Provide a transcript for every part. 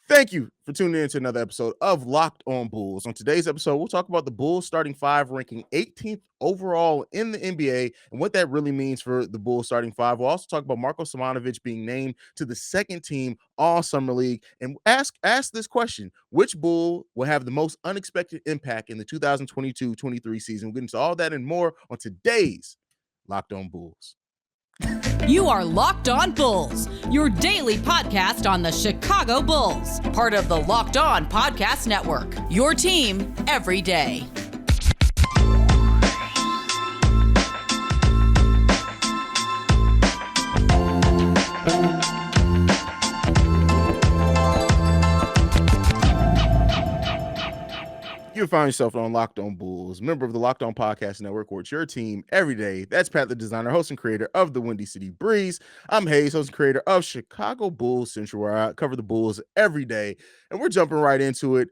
Thank you for tuning in to another episode of Locked On Bulls. On today's episode, we'll talk about the Bulls starting five ranking 18th overall in the NBA and what that really means for the Bulls starting five. We'll also talk about Marko Simonovic being named to the second team All Summer League and ask this question: which Bull will have the most unexpected impact in the 2022-23 season? We'll get into all that and more on today's Locked On Bulls. You are Locked On Bulls, your daily podcast on the Chicago Bulls, part of the Locked On Podcast Network, your team every day. You find yourself on Locked On Bulls, member of the Locked On Podcast Network, where it's your team every day. That's Pat, the designer, host, and creator of the Windy City Breeze. I'm Haize, host and creator of Chicago Bulls Central, where I cover the Bulls every day. And we're jumping right into it.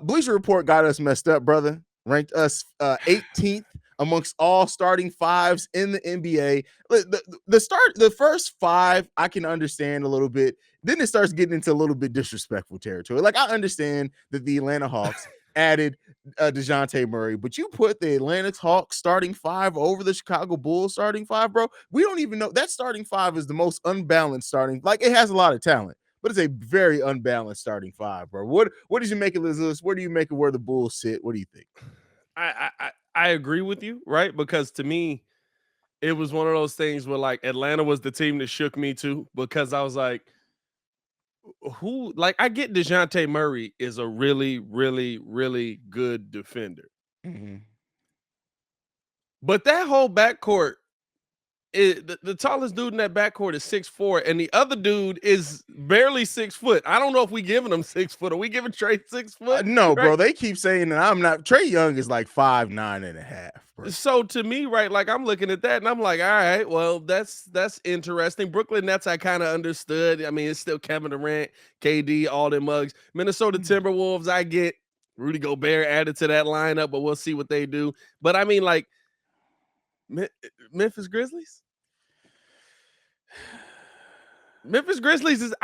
Bleacher Report got us messed up, brother. Ranked us 18th amongst all starting fives in the NBA. The first five, I can understand a little bit. Then it starts getting into a little bit disrespectful territory. Like, I understand that the Atlanta Hawks added DeJounte Murray, but you put the Atlanta Hawks starting five over the Chicago Bulls starting five, bro. We don't even know that starting five is the most unbalanced starting. Like, it has a lot of talent, but it's a very unbalanced starting five, bro. What did you make of this list? What do you make of where the Bulls sit? What do you think? I agree with you, right? Because to me, it was one of those things where, like, Atlanta was the team that shook me too, because I was like, I get DeJounte Murray is a really, really, really good defender. Mm-hmm. But that whole backcourt, the tallest dude in that backcourt is 6'4", and the other dude is barely 6 foot. I don't know if we giving him 6 foot. Are we giving Trey 6 foot? No, right? Bro. They keep saying that I'm not. Trey Young is like 5'9.5". Bro. So to me, right, like, I'm looking at that and I'm like, all right, well, that's interesting. Brooklyn Nets, I kind of understood. I mean, it's still Kevin Durant, KD, all them mugs. Minnesota Timberwolves, I get Rudy Gobert added to that lineup, but we'll see what they do. But I mean, like, Memphis Grizzlies. Memphis Grizzlies is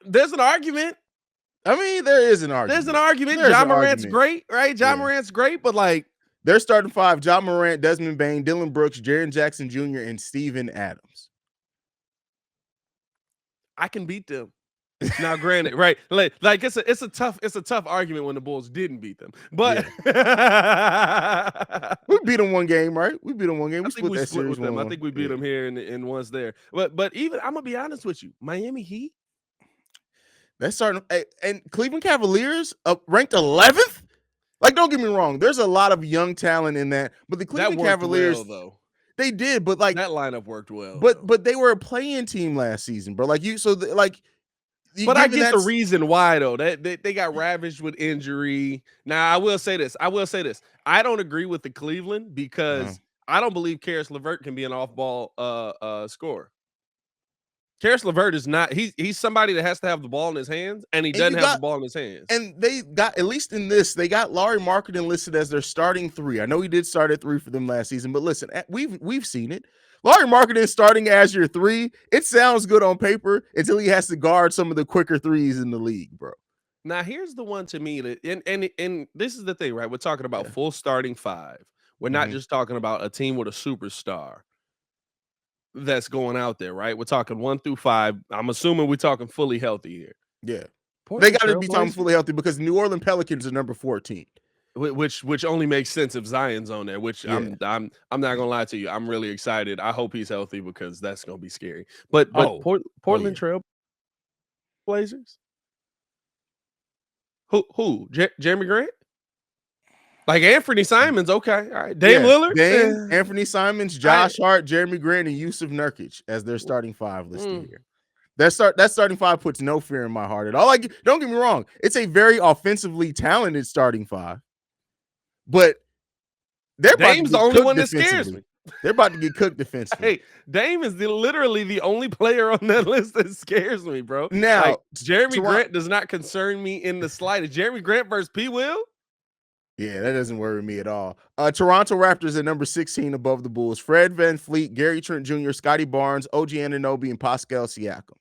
there's an argument. I mean, there is an argument. There's an argument. John Morant's great, right? John Morant's great, but like, they're starting five: John Morant, Desmond Bane, Dylan Brooks, Jaren Jackson Jr., and Steven Adams. I can beat them. Now, granted, right? Like it's a tough argument when the Bulls didn't beat them, but we beat them one game, right? We beat them one game. We split that series with them. I think we beat them here and once there. But even I'm gonna be honest with you, Miami Heat. That's starting, and Cleveland Cavaliers ranked 11th. Like, don't get me wrong, there's a lot of young talent in that, but the Cleveland Cavaliers, though, they did, but like that lineup worked well. But they were a play-in team last season, bro. Like, but I get the reason why, though. They got ravaged with injury. Now, I will say this. I don't agree with the Cleveland because I don't believe Karis LeVert can be an off-ball scorer. Karis LeVert is not. He's somebody that has to have the ball in his hands, and he doesn't have the ball in his hands. And they got, at least in this, they got Lauri Markkanen listed as their starting three. I know he did start at 3 for them last season, but listen, we've seen it. Lauri Markkanen starting as your 3, it sounds good on paper until he has to guard some of the quicker threes in the league, bro. Now, here's the one to me that, and this is the thing, right? We're talking about full starting five. We're not just talking about a team with a superstar that's going out there, right? We're talking 1 through 5. I'm assuming we're talking fully healthy here. Yeah, they got to be talking fully healthy because New Orleans Pelicans are number 14. Which only makes sense if Zion's on there. Which I'm not gonna lie to you, I'm really excited. I hope he's healthy because that's gonna be scary. But Portland Trail Blazers. Who? Jeremy Grant? Like Anthony Simons, okay, all right. Dame Lillard, Anthony Simons, Josh Hart, Jeremy Grant, and Yusuf Nurkic as their starting five listed here. That starting five puts no fear in my heart at all. Like, don't get me wrong, it's a very offensively talented starting five, but Dame's the only one that scares me. They're about to get cooked defensively. Hey, Dame is literally the only player on that list that scares me, bro. Now, like, Jeremy Grant does not concern me in the slightest. Jeremy Grant versus P. Will? Yeah, that doesn't worry me at all. Toronto Raptors at number 16 above the Bulls. Fred VanVleet, Gary Trent Jr., Scotty Barnes, OG Anunoby, and Pascal Siakam.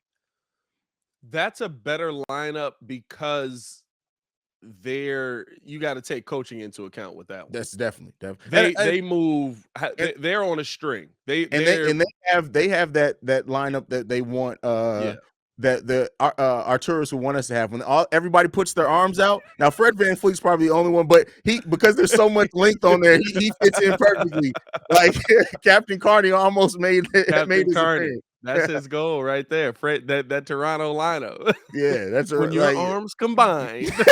That's a better lineup because you got to take coaching into account with that one. That's definitely. They move. They're on a string. They have that lineup that they want. That the Arturos would want us to have when everybody puts their arms out. Now Fred VanVleet's probably the only one, but because there's so much length on there, he fits in perfectly. Like Captain Carney almost made his appearance. That's his goal right there. Fred, that Toronto lineup. Yeah, that's when your arms combined. But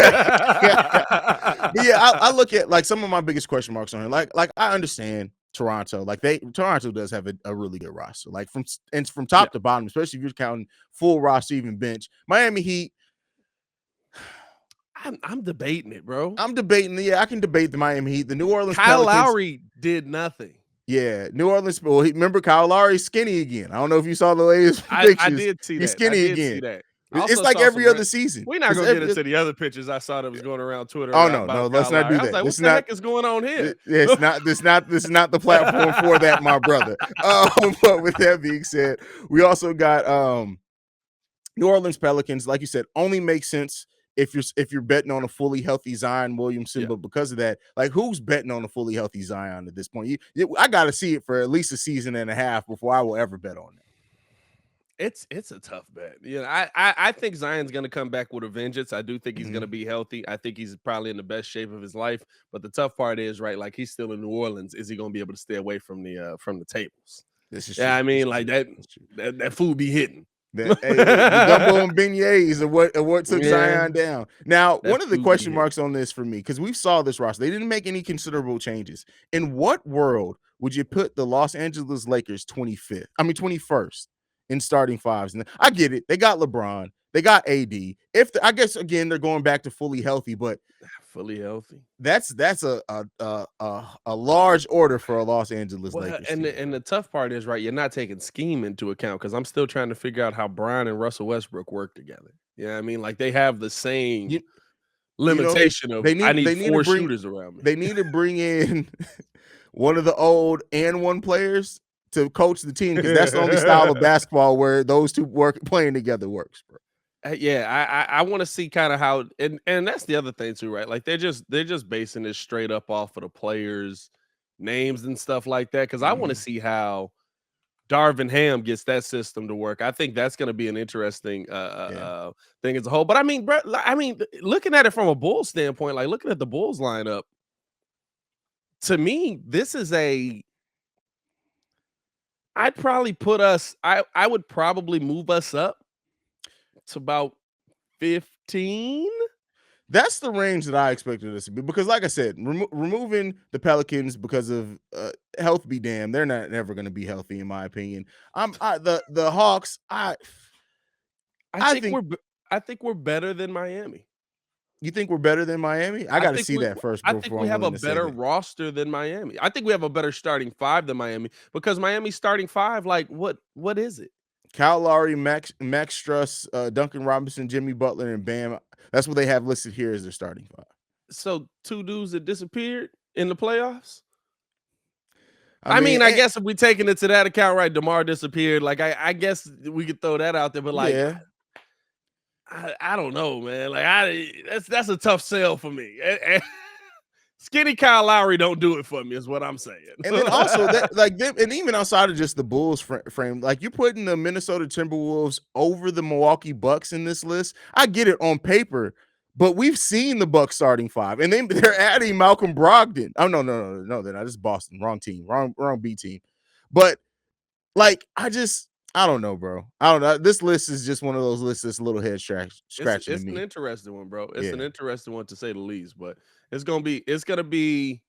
yeah, I look at like some of my biggest question marks on here. Like I understand Toronto. Like Toronto does have a really good roster. Like from top to bottom, especially if you're counting full roster, even bench. Miami Heat. I'm debating it, bro. I can debate the Miami Heat. The New Orleans Kyle Pelicans, Lowry did nothing. Yeah, New Orleans. Well, remember Kyle Lowry's skinny again. I don't know if you saw the latest pictures. I did see that. He's skinny again. See that. It's like every other season. We're not gonna get into the other pictures I saw that was going around Twitter. Oh no, let's not do that. I was like, what the heck is going on here? It's not. This is not the platform for that, my brother. But with that being said, we also got New Orleans Pelicans. Like you said, only makes sense if you're betting on a fully healthy Zion Williamson. But because of that, like who's betting on a fully healthy Zion at this point? I got to see it for at least a season and a half before I will ever bet on that. It's a tough bet. I think Zion's going to come back with a vengeance. I do think he's going to be healthy. I think he's probably in the best shape of his life. But the tough part is, right, like he's still in New Orleans. Is he going to be able to stay away from the tables? This is true. I mean, like that food be hitting. The gumbo and beignets are what took Zion down. Now, one of the question marks on this for me, because we saw this roster, they didn't make any considerable changes. In what world would you put the Los Angeles Lakers 21st in starting fives? And I get it. They got LeBron. They got AD. I guess again they're going back to fully healthy, but fully healthy. That's a large order for a Los Angeles Lakers. And the tough part is, right, you're not taking scheme into account because I'm still trying to figure out how Brian and Russell Westbrook work together. You know what I mean? Like they have the same limitation of I need four shooters around me. They need to bring in one of the old and one players to coach the team because that's the only style of basketball where those two playing together works, bro. I want to see kind of how, and that's the other thing too, right? Like they're just basing this straight up off of the players' names and stuff like that. Because I want to see how Darvin Ham gets that system to work. I think that's going to be an interesting thing as a whole. But I mean, bro, looking at it from a Bulls standpoint, like looking at the Bulls lineup, to me, this is I'd probably put us. I would probably move us up. It's about 15. That's the range that I expected us to be because, like I said, removing the Pelicans because of health be damned, they're not never going to be healthy in my opinion. The Hawks. I think we're better than Miami. You think we're better than Miami? I got to see that first. I think we have a better roster than Miami. I think we have a better starting five than Miami because Miami's starting five, like what is it? Kyle Lowry, Max Struss, Duncan Robinson, Jimmy Butler, and Bam. That's what they have listed here as their starting five. So two dudes that disappeared in the playoffs? I mean, I guess if we're taking it to that account, right, DeMar disappeared. Like, I guess we could throw that out there, but like, I don't know, man. Like, that's a tough sell for me. Skinny Kyle Lowry don't do it for me, is what I'm saying. And then also and even outside of just the Bulls frame, like you're putting the Minnesota Timberwolves over the Milwaukee Bucks in this list. I get it on paper, but we've seen the Bucks starting five, and they're adding Malcolm Brogdon. Oh no, they're not. This is Boston, wrong team, wrong B team. But like, I don't know, bro. I don't know. This list is just one of those lists that's a little head scratching. It's an interesting one, bro. It's an interesting one to say the least, but it's gonna be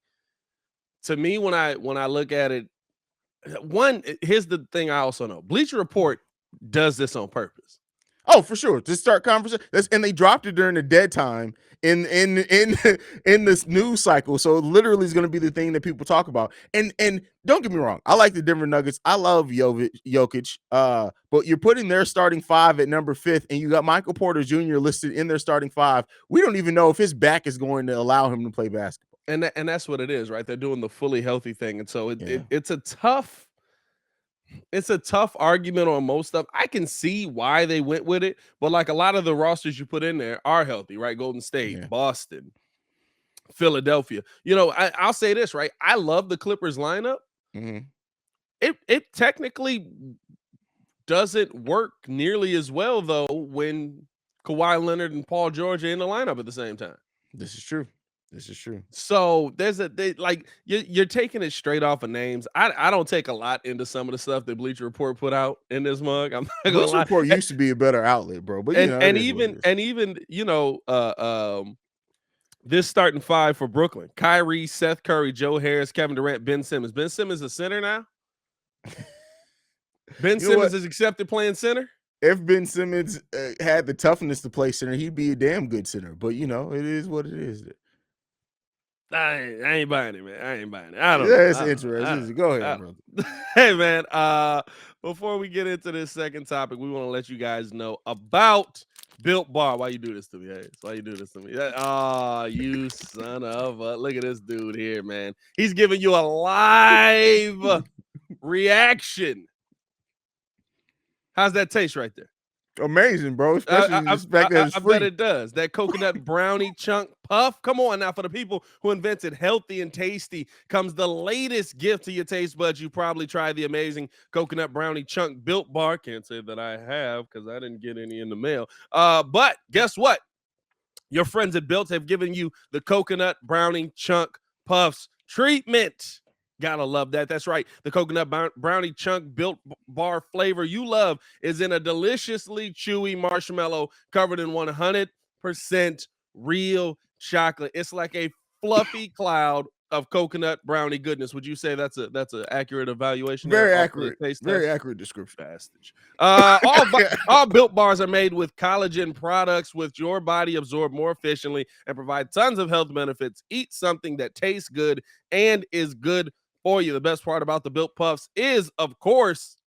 to me when I look at it. Here's the thing I also know: Bleacher Report does this on purpose. Oh, for sure, to start conversation. And they dropped it during the dead time in this news cycle. So it literally is going to be the thing that people talk about. And don't get me wrong, I like the Denver Nuggets. I love Jokic. But you're putting their starting five at number 5, and you got Michael Porter Jr. listed in their starting five. We don't even know if his back is going to allow him to play basketball. And that's what it is, right? They're doing the fully healthy thing, and so it's a tough. it's a tough argument on most stuff. I can see why they went with it, but like a lot of the rosters you put in there are healthy, right? Golden State, Boston, Philadelphia. You know, I'll say this, right? I love the Clippers lineup. It technically doesn't work nearly as well, though, when Kawhi Leonard and Paul George are in the lineup at the same time. This is true. So you're taking it straight off of names. I don't take a lot into some of the stuff that Bleacher Report put out in this mug. I'm not gonna lie. Bleacher Report used to be a better outlet, bro. But even this starting five for Brooklyn: Kyrie, Seth Curry, Joe Harris, Kevin Durant, Ben Simmons. Ben Simmons is a center now. Ben Simmons is accepted playing center. If Ben Simmons had the toughness to play center, he'd be a damn good center. But it is what it is. I ain't buying it, man. I ain't buying it. I don't. Yeah, it's interesting. Go ahead, brother. Hey, man. Before we get into this second topic, we want to let you guys know about Built Bar. Why you do this to me? Hey, why you do this to me? Oh, you son of a! Look at this dude here, man. He's giving you a live reaction. How's that taste right there? Amazing, bro. Especially I bet it does. That coconut brownie chunk puff. Come on now, for the people who invented healthy and tasty comes the latest gift to your taste buds. You probably tried the amazing coconut brownie chunk Built Bar. Can't say that I have because I didn't get any in the mail. But guess what? Your friends at Built have given you the coconut brownie chunk puffs treatment. Gotta love that. That's right. The coconut brownie chunk Built Bar flavor you love is in a deliciously chewy marshmallow covered in 100% real chocolate. It's like a fluffy cloud of coconut brownie goodness. Would you say that's an accurate evaluation? Very accurate. Very accurate description. All Built Bars are made with collagen products which your body absorb more efficiently and provide tons of health benefits. Eat something that tastes good and is good for you. The best part about the Built Puffs is, of course,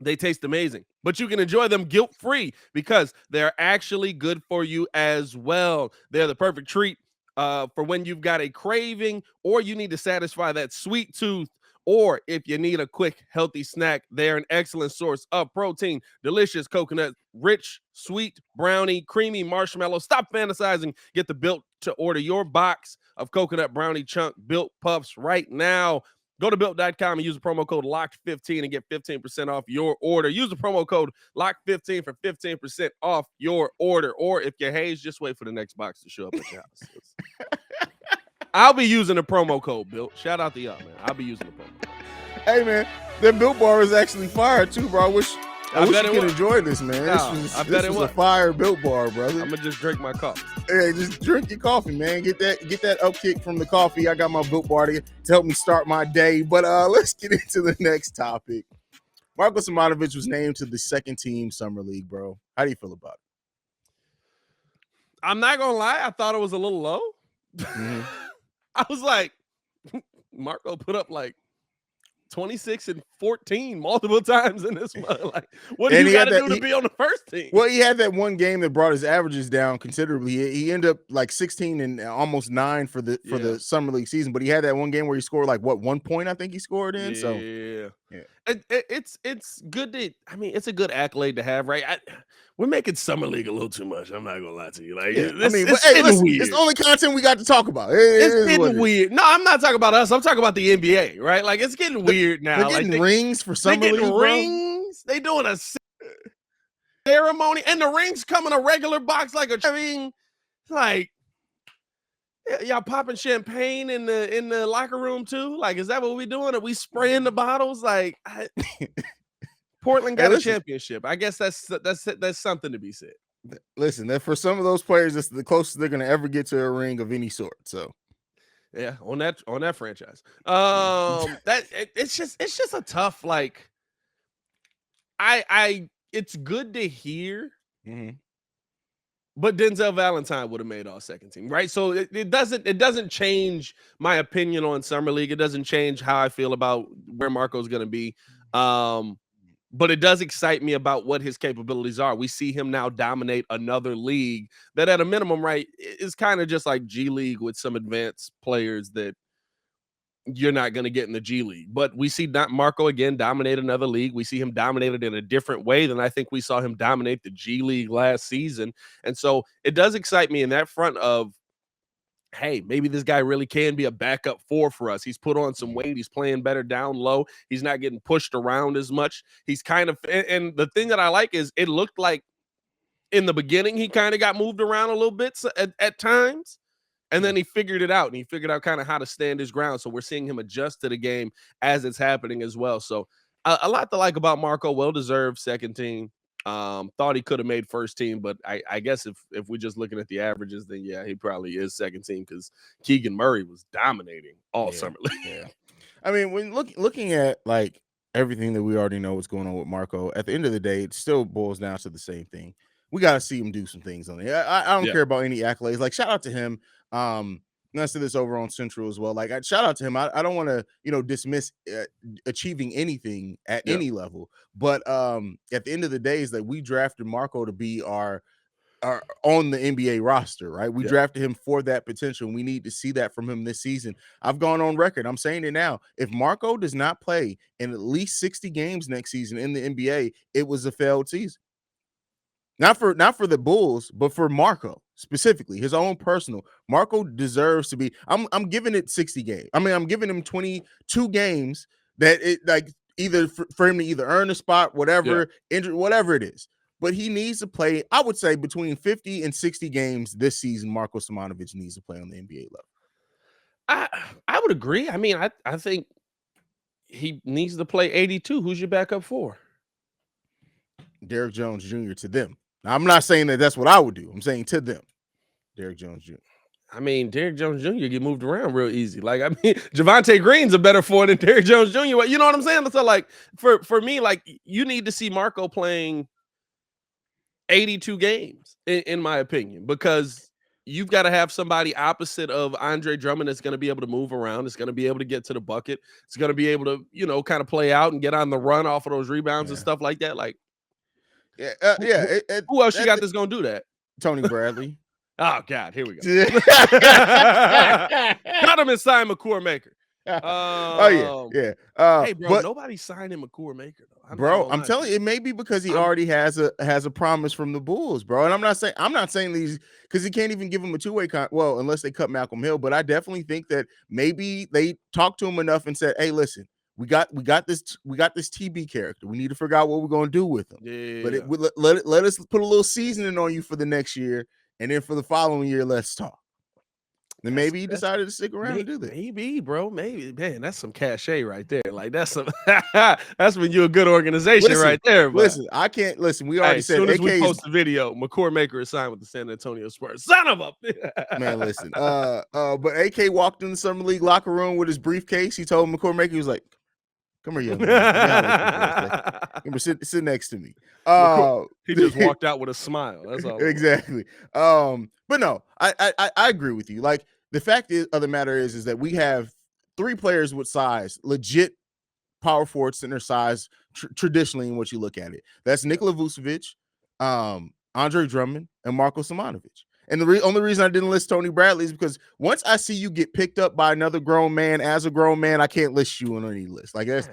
they taste amazing, but you can enjoy them guilt-free because they're actually good for you as well. They're the perfect treat for when you've got a craving or you need to satisfy that sweet tooth, or if you need a quick, healthy snack. They're an excellent source of protein, delicious coconut, rich, sweet, brownie, creamy marshmallow. Stop fantasizing. Get the Built to order your box of coconut brownie chunk Built Puffs right now. Go to Built.com and use the promo code LOCKED15 and get 15% off your order. Use the promo code LOCKED15 for 15% off your order. Or if you're Haize, just wait for the next box to show up at your house. I'll be using the promo code, Built. Shout out to y'all, man. I'll be using the promo code. Hey, man, the Built Bar is actually fire, too, bro. I wish you could enjoy this, man. This was a fire Built Bar, brother. I'm going to just drink my coffee. Hey, just drink your coffee, man. Get that upkick from the coffee. I got my Built Bar to help me start my day. But let's get into the next topic. Marko Simonovic was named to the second team Summer League, bro. How do you feel about it? I'm not going to lie. I thought it was a little low. Mm-hmm. I was like, Marko put up like 26 and 14 multiple times in this one. Like, what do you got to do to be on the first team? Well, he had that one game that brought his averages down considerably. He ended up like 16 and almost 9 for the Summer League season, but he had that one game where he scored like 1 point, I think he scored in. Yeah. So it's good to, I mean, it's a good accolade to have, right? We're making Summer League a little too much. I'm not gonna lie to you. Like, it's the only content we got to talk about. It's getting weird. No, I'm not talking about us. I'm talking about the NBA, right? Like, it's getting weird now. They're getting rings for Summer League. They're getting rings. They doing a ceremony, and the rings come in a regular box, like a ring. Like, y'all popping champagne in the locker room too? Like, is that what we doing? Are we spraying the bottles? Like, Portland got a championship. I guess that's something to be said. Listen, that for some of those players, it's the closest they're gonna ever get to a ring of any sort. So, yeah, on that franchise, it's just a tough, like, it's good to hear. Mm-hmm. But Denzel Valentine would have made all second team, right? So it doesn't change my opinion on Summer League. It doesn't change how I feel about where Marko's going to be. But it does excite me about what his capabilities are. We see him now dominate another league that at a minimum, right, is kind of just like G League with some advanced players that, you're not going to get in the G League. But we see Marko again dominate another league. We see him dominated in a different way than I think we saw him dominate the G League last season. And so it does excite me in that front of, hey, maybe this guy really can be a backup 4 for us. He's put on some weight. He's playing better down low. He's not getting pushed around as much. He's kind of, and the thing that I like is it looked like in the beginning he kind of got moved around a little bit at times. And then he figured it out, and he figured out kind of how to stand his ground. So we're seeing him adjust to the game as it's happening as well. So a lot to like about Marko. Well-deserved second team. Thought he could have made first team, but I guess if we're just looking at the averages, then yeah, he probably is second team because Keegan Murray was dominating all summer league. Yeah. I mean, when looking at like everything that we already know what's going on with Marko, at the end of the day, it still boils down to the same thing. We got to see him do some things on it. I don't care about any accolades. Like, shout out to him. And I said this over on Central as well. Like, shout out to him. I don't want to, dismiss achieving anything at any level. But at the end of the day, is that we drafted Marko to be our on the NBA roster, right? We drafted him for that potential. And we need to see that from him this season. I've gone on record. I'm saying it now. If Marko does not play in at least 60 games next season in the NBA, it was a failed season. Not for the Bulls, but for Marko specifically, his own personal. Marko deserves to be. I'm giving it 60 games. I mean, I'm giving him 22 games that it like either for him to either earn a spot, whatever, injury, whatever it is. But he needs to play. I would say between 50 and 60 games this season. Marko Simonovic needs to play on the NBA level. I would agree. I mean, I think he needs to play 82. Who's your backup for? Derrick Jones Jr. to them. Now, I'm not saying that that's what I would do. I'm saying to them, Derrick Jones Jr. I mean, Derrick Jones Jr. get moved around real easy. Like, I mean, Javonte Green's a better forward than Derrick Jones Jr. You know what I'm saying? So, like, for me, like, you need to see Marko playing 82 games, in my opinion, because you've got to have somebody opposite of Andre Drummond that's going to be able to move around. It's going to be able to get to the bucket. It's going to be able to, kind of play out and get on the run off of those rebounds and stuff like that. Like, who else you got that's going to do that? Tony Bradley. Oh, God, here we go. Got him and sign McCour Maker. Hey, bro, nobody signed him McCour Maker, though. I'm telling you, it may be because he already has a promise from the Bulls, bro. And I'm not saying these because he can't even give him a two-way well, unless they cut Malcolm Hill. But I definitely think that maybe they talked to him enough and said, "Hey, listen, we got this TB character. We need to figure out what we're gonna do with him. Yeah. But let us put a little seasoning on you for the next year, and then for the following year, let's talk." Then maybe he decided to stick around and do that. Maybe, bro. Maybe, man. That's some cachet right there. Like that's some. That's when you're a good organization right there. Bro. I can't listen. We already said. As soon as we post the video, McCour Maker is signed with the San Antonio Spurs. Son of a man. Listen. But AK walked in the summer league locker room with his briefcase. He told McCour Maker, he was like, "Come here, young man. Come sit next to me." He just walked out with a smile. That's all. Exactly. But no, I agree with you. Like the fact of the matter is that we have three players with size, legit power forward center size, traditionally in what you look at it. That's Nikola Vucevic, Andre Drummond, and Marko Simonovic. And the only reason I didn't list Tony Bradley is because once I see you get picked up by another grown man as a grown man, I can't list you on any list. Like that's,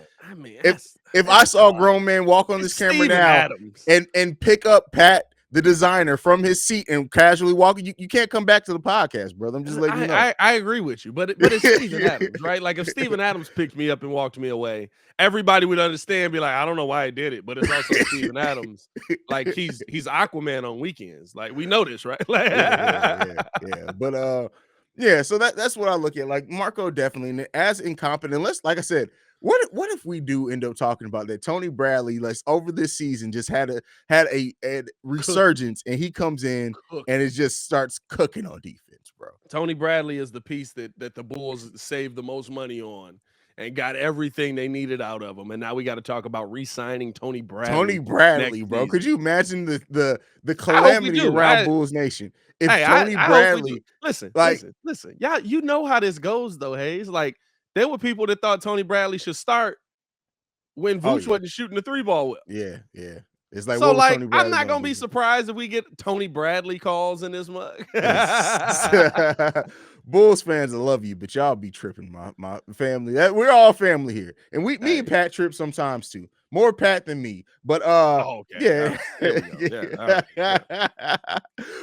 if I saw a grown man walk on this camera now and pick up Pat, the designer, from his seat and casually walk, you can't come back to the podcast, brother. I'm just letting you know. I agree with you, but it's Steven Adams, right? Like if Steven Adams picked me up and walked me away, everybody would understand, be like, I don't know why I did it, but it's also Steven Adams. Like he's Aquaman on weekends. Like we know this, right? Like, yeah. But so that's what I look at. Like Marko definitely as incompetent. Like I said, what if we do end up talking about that? Tony Bradley, like over this season, just had a resurgence, and he comes in and it just starts cooking on defense, bro. Tony Bradley is the piece that the Bulls saved the most money on and got everything they needed out of him. And now we got to talk about re-signing Tony Bradley. Tony Bradley, bro. Season. Could you imagine the calamity around Bulls Nation if Tony Bradley? Listen. Yeah, you know how this goes though, Haize. Like. There were people that thought Tony Bradley should start when Vooch wasn't shooting the three ball well. Yeah. It's like so. Like I'm not gonna be surprised if we get Tony Bradley calls in this mug. Bulls fans, I love you, but y'all be tripping my family. We're all family here, and me and Pat trip sometimes too. More Pat than me, but okay. yeah. Right. Here we go. Yeah. All right. Yeah.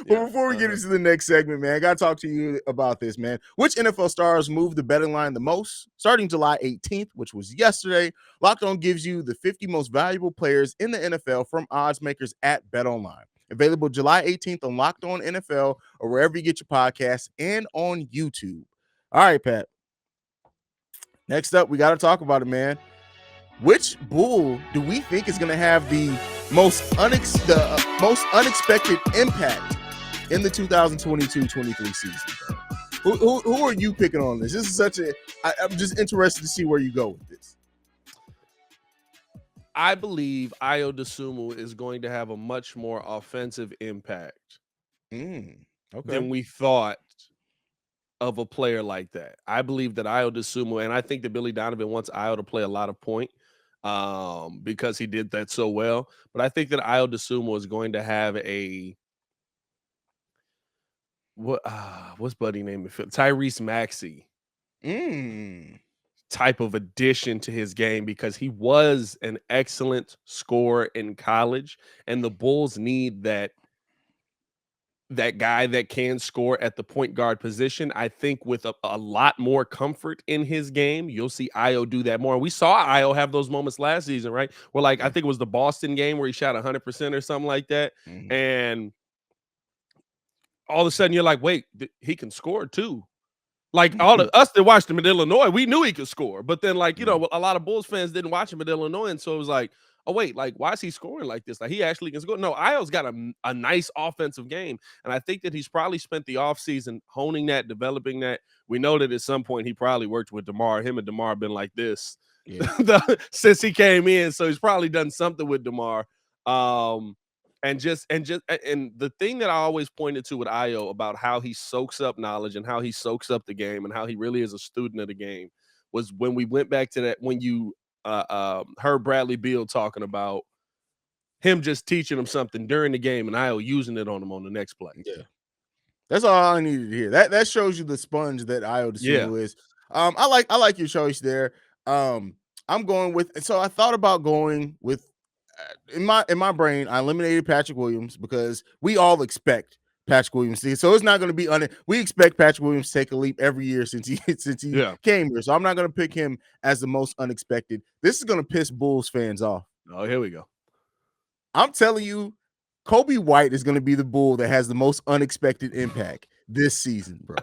But before we get into the next segment, man, I gotta talk to you about this, man. Which NFL stars moved the betting line the most? Starting July 18th, which was yesterday, Locked On gives you the 50 most valuable players in the NFL from odds makers at BetOnline. Available July 18th on Locked On NFL or wherever you get your podcasts and on YouTube. All right, Pat. Next up, we got to talk about it, man. Which Bull do we think is going to have the most unexpected impact in the 2022-23 season? Who are you picking on this? This is I'm just interested to see where you go with this. I believe Ayo Dosunmu is going to have a much more offensive impact than we thought of a player like that. I believe that Ayo Dosunmu, and I think that Billy Donovan wants Ayo to play a lot of point because he did that so well. But I think that Ayo Dosunmu is going to have a what's buddy name? Tyrese Maxey. Type of addition to his game because he was an excellent scorer in college, and the Bulls need that guy that can score at the point guard position. I think with a lot more comfort in his game, you'll see Ayo do that more. We saw Ayo have those moments last season, right? Where I think it was the Boston game where he shot 100% or something like that, and all of a sudden you're like, wait, he can score too. Like all of us that watched him at Illinois, we knew he could score. But then, a lot of Bulls fans didn't watch him at Illinois. And so it was like, oh, wait, why is he scoring like this? Like, he actually can score. No, Ayo's got a nice offensive game. And I think that he's probably spent the offseason honing that, developing that. We know that at some point he probably worked with DeMar. Him and DeMar have been like this since he came in. So he's probably done something with DeMar. And the thing that I always pointed to with Ayo about how he soaks up knowledge and how he soaks up the game and how he really is a student of the game was when we went back to that, when you heard Bradley Beal talking about him just teaching him something during the game and Ayo using it on him on the next play. Yeah. That's all I needed to hear. That shows you the sponge that Ayo Dosunmu is. I like your choice there. I'm going with, so I thought about going with, in my brain, I eliminated Patrick Williams because we all expect Patrick Williams to, so it's not going to be we expect Patrick Williams to take a leap every year since he came here. So I'm not going to pick him as the most unexpected. This is going to piss Bulls fans off. Oh, here we go. I'm telling you, Kobe White is going to be the Bull that has the most unexpected impact this season, bro.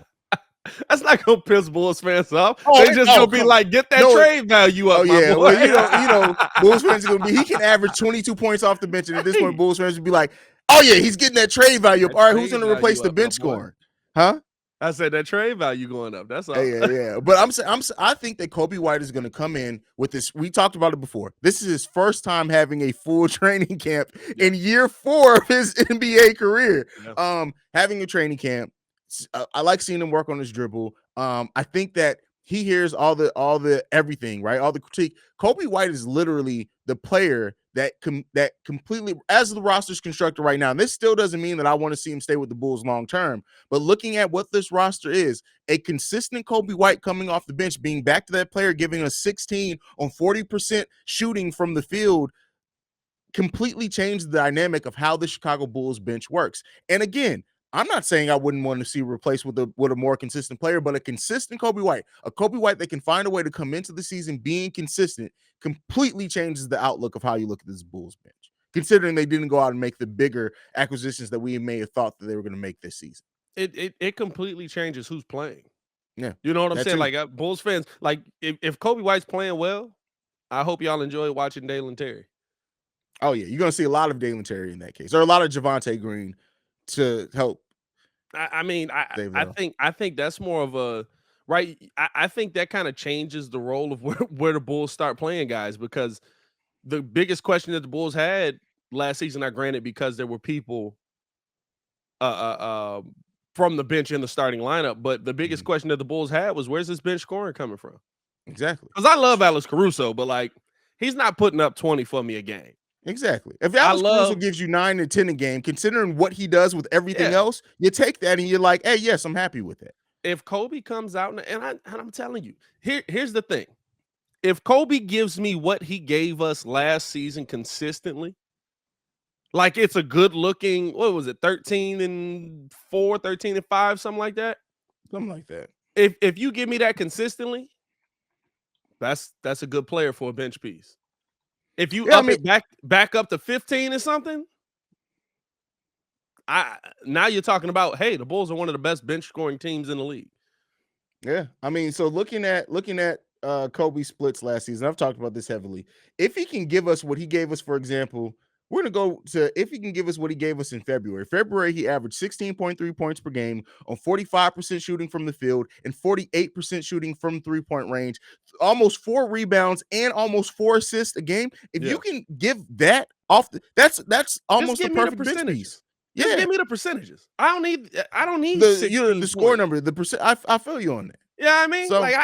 That's not gonna piss Bulls fans off. They just gonna be like, get that trade value up. Yeah, well, you know, Bulls fans are gonna be. He can average 22 points off the bench, and at this point, Bulls fans would be like, "Oh yeah, he's getting that trade value up." All right, who's gonna replace the bench scoring? Huh? I said that trade value going up. That's all. Yeah. But I think that Kobe White is gonna come in with this. We talked about it before. This is his first time having a full training camp in year 4 of his NBA career. Having a training camp. I like seeing him work on his dribble. I think that he hears all the everything, right? All the critique. Kobe White is literally the player that completely, as the roster's constructed right now. And this still doesn't mean that I want to see him stay with the Bulls long term. But looking at what this roster is, a consistent Kobe White coming off the bench, being back to that player, giving us 16 on 40% shooting from the field, completely changed the dynamic of how the Chicago Bulls bench works. And again, I'm not saying I wouldn't want to see replaced with a more consistent player, but a consistent Kobe White, a Kobe White that can find a way to come into the season being consistent, completely changes the outlook of how you look at this Bulls bench, considering they didn't go out and make the bigger acquisitions that we may have thought that they were going to make this season. It completely changes who's playing. Yeah. You know what I'm saying? Like, Bulls fans, like, if Kobe White's playing well, I hope y'all enjoy watching Dalen Terry. Oh, yeah. You're going to see a lot of Dalen Terry in that case, or a lot of Javonte Green to help. I think that's more of a right. I think that kind of changes the role of where the Bulls start playing guys, because the biggest question that the Bulls had last season, I granted, because there were people from the bench in the starting lineup, but the biggest question that the Bulls had was, where's this bench scoring coming from? Exactly. Because I love Alex Caruso, but like, he's not putting up 20 for me a game. Exactly. If Alex Caruso gives you 9 to 10 a game, considering what he does with everything else, you take that and you're like, hey, yes, I'm happy with it. if Kobe comes out and I'm telling you, here's the thing. If Kobe gives me what he gave us last season consistently, like it's a good looking, what was it, 13-4, 13-5, something like that? Something like that. If you give me that consistently, that's a good player for a bench piece. If you it back up to 15 or something, now you're talking about, hey, the Bulls are one of the best bench scoring teams in the league. Yeah, I mean, so looking at Kobe splits last season, I've talked about this heavily. If he can give us what he gave us, for example, we're going to go to, if he can give us what he gave us in February. February, he averaged 16.3 points per game on 45% shooting from the field and 48% shooting from three-point range, almost 4 rebounds and almost 4 assists a game. If you can give that off, that's almost a perfect bench piece. Just give me the percentages. I don't need the score number, the percent. I feel you on that. Yeah, I mean, so, like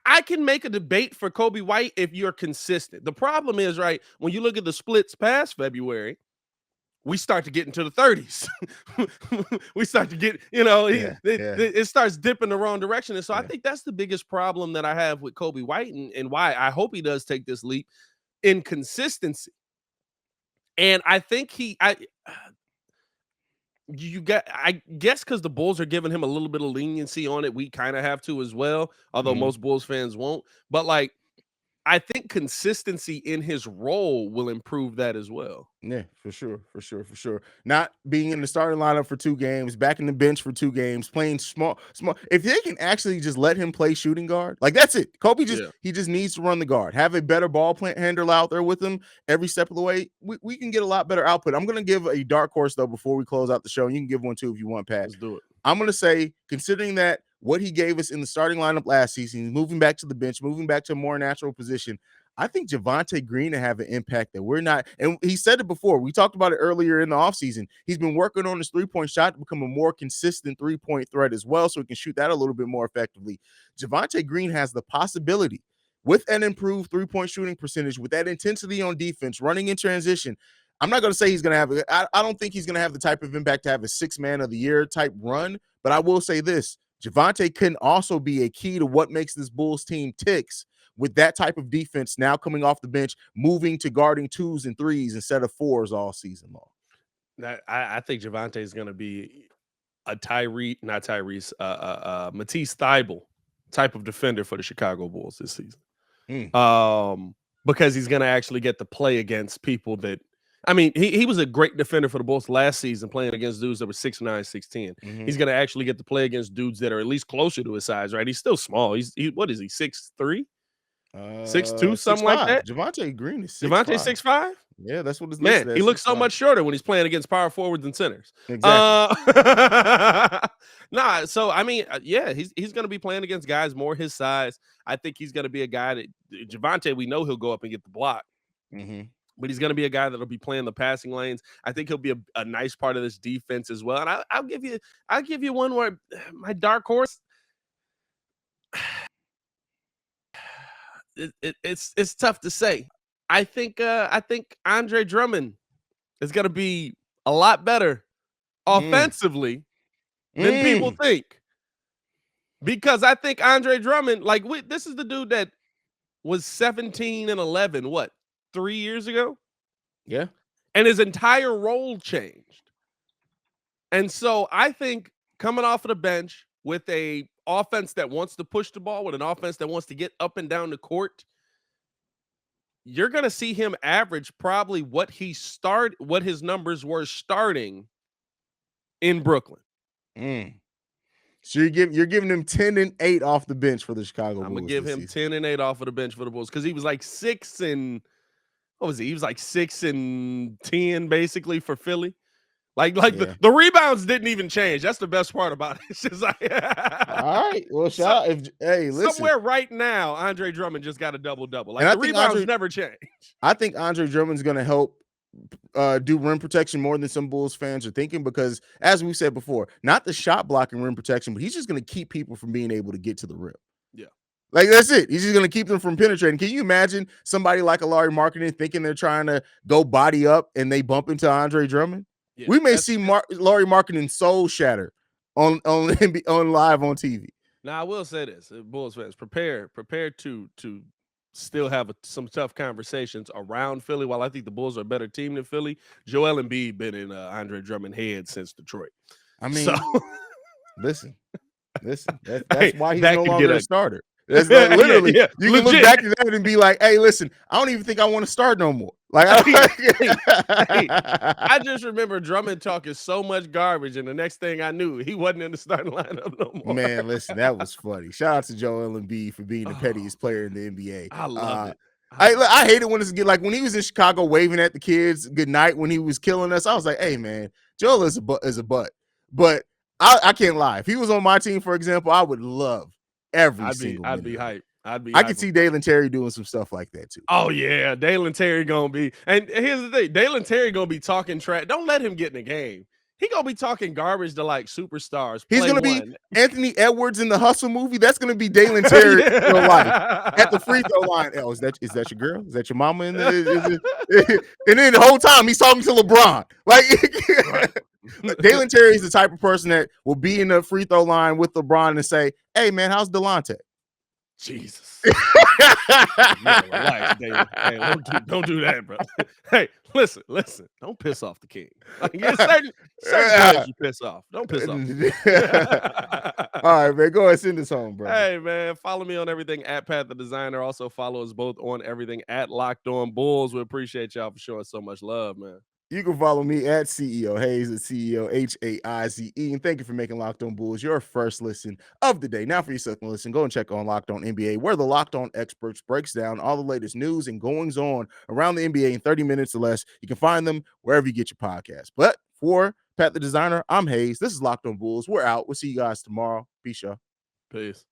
I can make a debate for Kobe White if you're consistent. The problem is, right, when you look at the splits past February, we start to get into the 30s. We start to get, it starts dipping the wrong direction. And so I think that's the biggest problem that I have with Kobe White and why I hope he does take this leap in consistency. And I think I guess because the Bulls are giving him a little bit of leniency on it, we kind of have to as well, although most Bulls fans won't. But like, I think consistency in his role will improve that as well. Yeah, for sure. Not being in the starting lineup for 2 games, back in the bench for 2 games, playing small. If they can actually just let him play shooting guard, like that's it. Kobe he just needs to run the guard, have a better ball handler out there with him every step of the way. We can get a lot better output. I'm going to give a dark horse though before we close out the show. And you can give one too if you want, Pat. Let's do it. I'm going to say, considering that what he gave us in the starting lineup last season, moving back to the bench, moving back to a more natural position, I think Javonte Green to have an impact that we're not. And he said it before. We talked about it earlier in the offseason. He's been working on his 3-point shot to become a more consistent 3-point threat as well, so he can shoot that a little bit more effectively. Javonte Green has the possibility, with an improved 3-point shooting percentage, with that intensity on defense, running in transition. I'm not going to say he's going to have I don't think he's going to have the type of impact to have a 6 man of the year type run, but I will say this. Javonte can also be a key to what makes this Bulls team ticks with that type of defense now coming off the bench, moving to guarding 2s and 3s instead of 4s all season long. I think Javonte is going to be a Matisse Thybulle type of defender for the Chicago Bulls this season. Because he's going to actually get to play against people that, I mean, he was a great defender for the Bulls last season, playing against dudes that were 6'9", 6'10". He's going to actually get to play against dudes that are at least closer to his size, right? He's still small. What is he, 6'3"? 6'2", something like that. Javonte Green is 6'5". Javonte 6'5"? Yeah, that's what his man. He looks so much shorter when he's playing against power forwards and centers. Exactly. So I mean, he's going to be playing against guys more his size. I think he's going to be a guy that Javonte, we know he'll go up and get the block. But he's going to be a guy that'll be playing the passing lanes. I think he'll be a nice part of this defense as well. And I'll give you one where my dark horse. It's tough to say. I think Andre Drummond is going to be a lot better offensively than people think, because I think Andre Drummond, this is the dude that was 17 and 11, 3 years ago? Yeah. And his entire role changed. And so I think coming off of the bench with a offense that wants to push the ball, with an offense that wants to get up and down the court, you're going to see him average probably what his numbers were starting in Brooklyn. So you're giving him 10 and 8 off the bench for the Chicago Bulls. I'm going to give him 10 and 8 off of the bench for the Bulls, because he was like 6 and what was he? He was like 6 and 10 basically for Philly. The rebounds didn't even change. That's the best part about it. It's just like, all right. Well, listen. Somewhere right now, Andre Drummond just got a double-double. The rebounds never change. I think Andre Drummond's going to help do rim protection more than some Bulls fans are thinking, because as we said before, not the shot blocking rim protection, but he's just going to keep people from being able to get to the rim. Yeah. That's it. He's just going to keep them from penetrating. Can you imagine somebody like a Lauri Markkanen thinking they're trying to go body up and they bump into Andre Drummond? Yeah, we may see Lauri Markkanen soul shatter on live on TV. Now I will say this, Bulls fans, prepare to still have some tough conversations around Philly. While I think the Bulls are a better team than Philly, Joel Embiid been in Andre Drummond head since Detroit. I mean, listen, that's why he's no longer a starter. That's like, literally, you can look back at that and be like, hey, listen, I don't even think I want to start no more. Like, I just remember Drummond talking so much garbage, and the next thing I knew, he wasn't in the starting lineup no more. Man, listen, that was funny. Shout out to Joel Embiid for being the pettiest player in the NBA. I love it. I hate it when it's like when he was in Chicago waving at the kids good night when he was killing us. I was like, hey, man, Joel is a butt. But I can't lie. If he was on my team, for example, I would love every single minute. I'd be hyped. I could see Dalen Terry doing some stuff like that too. Oh yeah, Dalen Terry gonna be. And here's the thing: Dalen Terry gonna be talking trash. Don't let him get in the game. He gonna be talking garbage to like superstars. He's gonna be Anthony Edwards in the Hustle movie. That's gonna be Dalen Terry in real life at the free throw line. Oh, is that your girl? Is that your mama? And then the whole time he's talking to LeBron. Like Dalen Terry is the type of person that will be in the free throw line with LeBron and say, "Hey man, how's Delonte?" Jesus. Relax, David. Hey, don't do that, bro. Hey, listen. Don't piss off the king. Like, certain players you piss off. Don't piss off. All right, man. Go ahead, send this home, bro. Hey, man. Follow me on everything at Pat the Designer. Also follow us both on everything at Locked On Bulls. We appreciate y'all for showing so much love, man. You can follow me at CEO Haize at CEO Haize. And thank you for making Locked On Bulls your first listen of the day. Now for your second listen, go and check on Locked On NBA, where the Locked On experts breaks down all the latest news and goings on around the NBA in 30 minutes or less. You can find them wherever you get your podcast. But for Pat the Designer, I'm Haize. This is Locked On Bulls. We're out. We'll see you guys tomorrow. Peace, y'all. Peace.